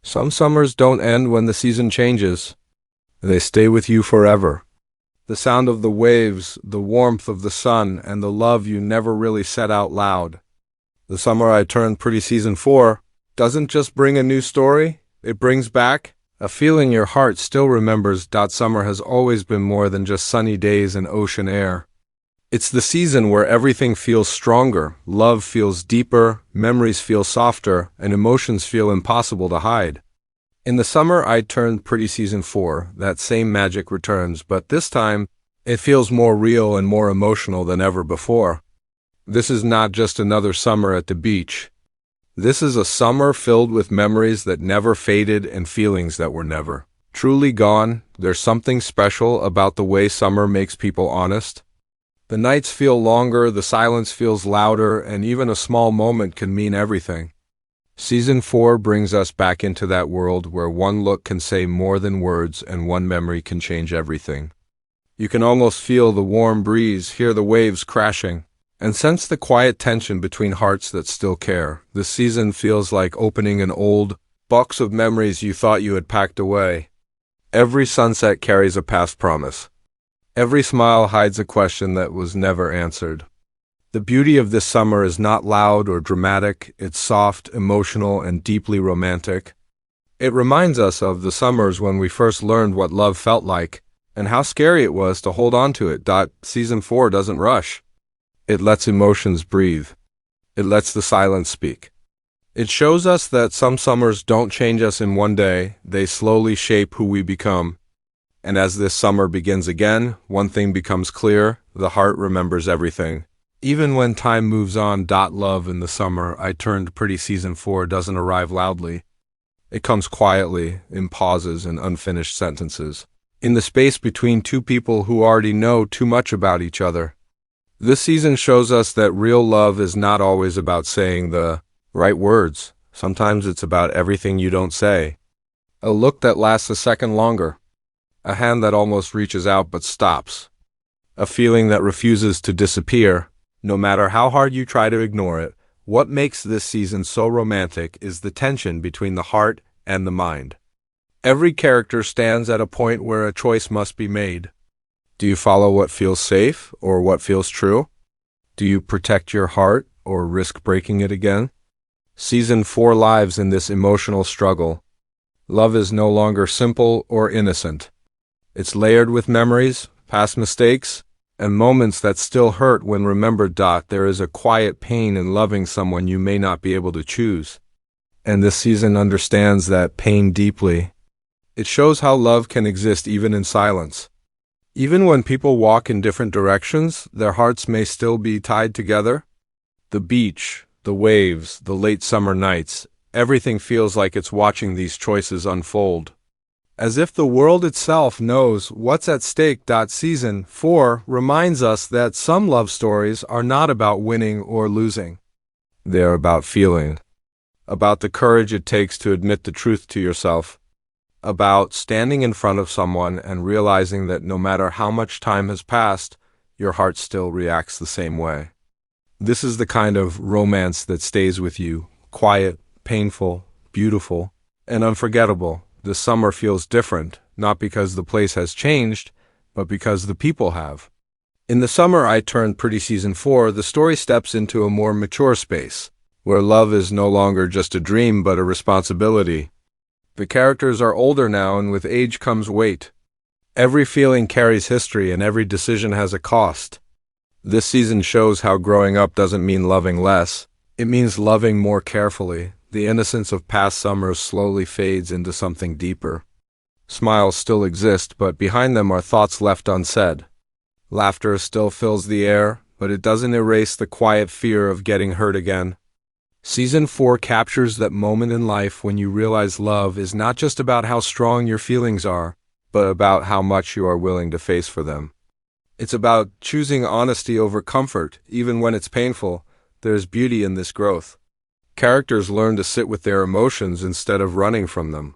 Some summers don't end when the season changes. They stay with you forever. The sound of the waves, the warmth of the sun, and the love you never really said out loud. The Summer I Turned Pretty Season 4 doesn't just bring a new story, it brings back a feeling your heart still remembers. Summer has always been more than just sunny days and ocean air. It's the season where everything feels stronger, love feels deeper, memories feel softer, and emotions feel impossible to hide. In The Summer I Turned Pretty Season 4, that same magic returns, but this time, it feels more real and more emotional than ever before. This is not just another summer at the beach. This is a summer filled with memories that never faded and feelings that were never truly gone. There's something special about the way summer makes people honest. The nights feel longer, the silence feels louder, and even a small moment can mean everything. Season 4 brings us back into that world where one look can say more than words and one memory can change everything. You can almost feel the warm breeze, hear the waves crashing, and sense the quiet tension between hearts that still care. This season feels like opening an old box of memories you thought you had packed away. Every sunset carries a past promise. Every smile hides a question that was never answered. The beauty of this summer is not loud or dramatic, it's soft, emotional, and deeply romantic. It reminds us of the summers when we first learned what love felt like, and how scary it was to hold on to it. Season 4 doesn't rush. It lets emotions breathe. It lets the silence speak. It shows us that some summers don't change us in one day, they slowly shape who we become. And as this summer begins again, one thing becomes clear: the heart remembers everything. Even when time moves on. Love in The Summer I Turned Pretty Season 4 doesn't arrive loudly. It comes quietly, in pauses and unfinished sentences, in the space between two people who already know too much about each other. This season shows us that real love is not always about saying the right words. Sometimes it's about everything you don't say. A look that lasts a second longer. A hand that almost reaches out but stops. A feeling that refuses to disappear, no matter how hard you try to ignore it. What makes this season so romantic is the tension between the heart and the mind. Every character stands at a point where a choice must be made. Do you follow what feels safe or what feels true? Do you protect your heart or risk breaking it again? Season 4 lives in this emotional struggle. Love is no longer simple or innocent. It's layered with memories, past mistakes, and moments that still hurt when remembered. There is a quiet pain in loving someone you may not be able to choose. And this season understands that pain deeply. It shows how love can exist even in silence. Even when people walk in different directions, their hearts may still be tied together. The beach, the waves, the late summer nights, everything feels like it's watching these choices unfold. As if the world itself knows what's at stake. Season 4 reminds us that some love stories are not about winning or losing. They're about feeling. About the courage it takes to admit the truth to yourself. About standing in front of someone and realizing that no matter how much time has passed, your heart still reacts the same way. This is the kind of romance that stays with you, quiet, painful, beautiful, and unforgettable. The summer feels different, not because the place has changed, but because the people have. In The Summer I Turned Pretty Season 4, the story steps into a more mature space, where love is no longer just a dream but a responsibility. The characters are older now, and with age comes weight. Every feeling carries history, and every decision has a cost. This season shows how growing up doesn't mean loving less. It means loving more carefully. The innocence of past summers slowly fades into something deeper. Smiles still exist, but behind them are thoughts left unsaid. Laughter still fills the air, but it doesn't erase the quiet fear of getting hurt again. Season 4 captures that moment in life when you realize love is not just about how strong your feelings are, but about how much you are willing to face for them. It's about choosing honesty over comfort, even when it's painful. There's beauty in this growth. Characters learn to sit with their emotions instead of running from them.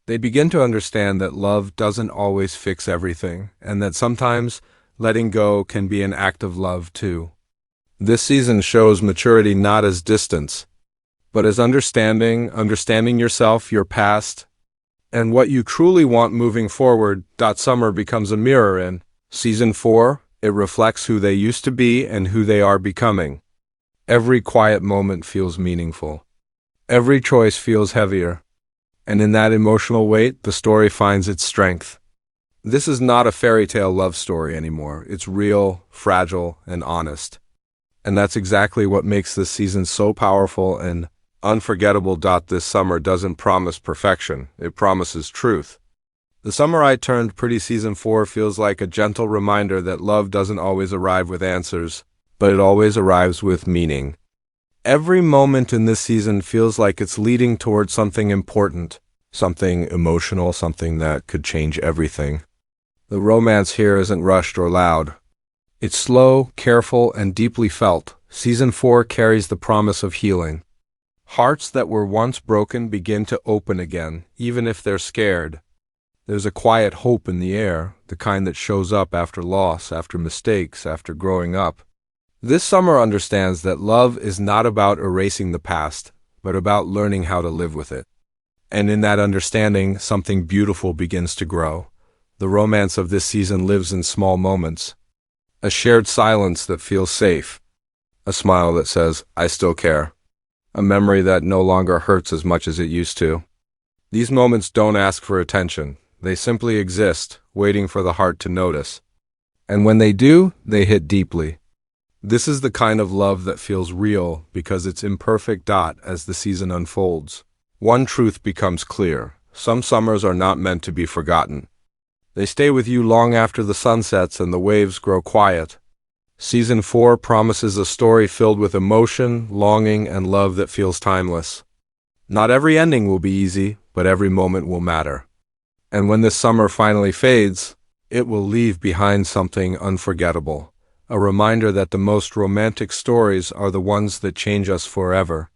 They begin to understand that love doesn't always fix everything, and that sometimes letting go can be an act of love too. This season shows maturity not as distance, but as understanding yourself, your past, and what you truly want moving forward. Summer becomes a mirror in Season 4. It reflects who they used to be and who they are becoming. Every quiet moment feels meaningful. Every choice feels heavier. And in that emotional weight, the story finds its strength. This is not a fairy tale love story anymore. It's real, fragile, and honest. And that's exactly what makes this season so powerful and unforgettable. This summer doesn't promise perfection, it promises truth. The Summer I Turned Pretty Season 4 feels like a gentle reminder that love doesn't always arrive with answers, but it always arrives with meaning. Every moment in this season feels like it's leading towards something important, something emotional, something that could change everything. The romance here isn't rushed or loud. It's slow, careful, and deeply felt. Season 4 carries the promise of healing. Hearts that were once broken begin to open again, even if they're scared. There's a quiet hope in the air, the kind that shows up after loss, after mistakes, after growing up. This summer understands that love is not about erasing the past, but about learning how to live with it. And in that understanding, something beautiful begins to grow. The romance of this season lives in small moments. A shared silence that feels safe. A smile that says, "I still care." A memory that no longer hurts as much as it used to. These moments don't ask for attention. They simply exist, waiting for the heart to notice. And when they do, they hit deeply. This is the kind of love that feels real because it's imperfect. As the season unfolds, one truth becomes clear. Some summers are not meant to be forgotten. They stay with you long after the sun sets and the waves grow quiet. Season 4 promises a story filled with emotion, longing, and love that feels timeless. Not every ending will be easy, but every moment will matter. And when this summer finally fades, it will leave behind something unforgettable. A reminder that the most romantic stories are the ones that change us forever.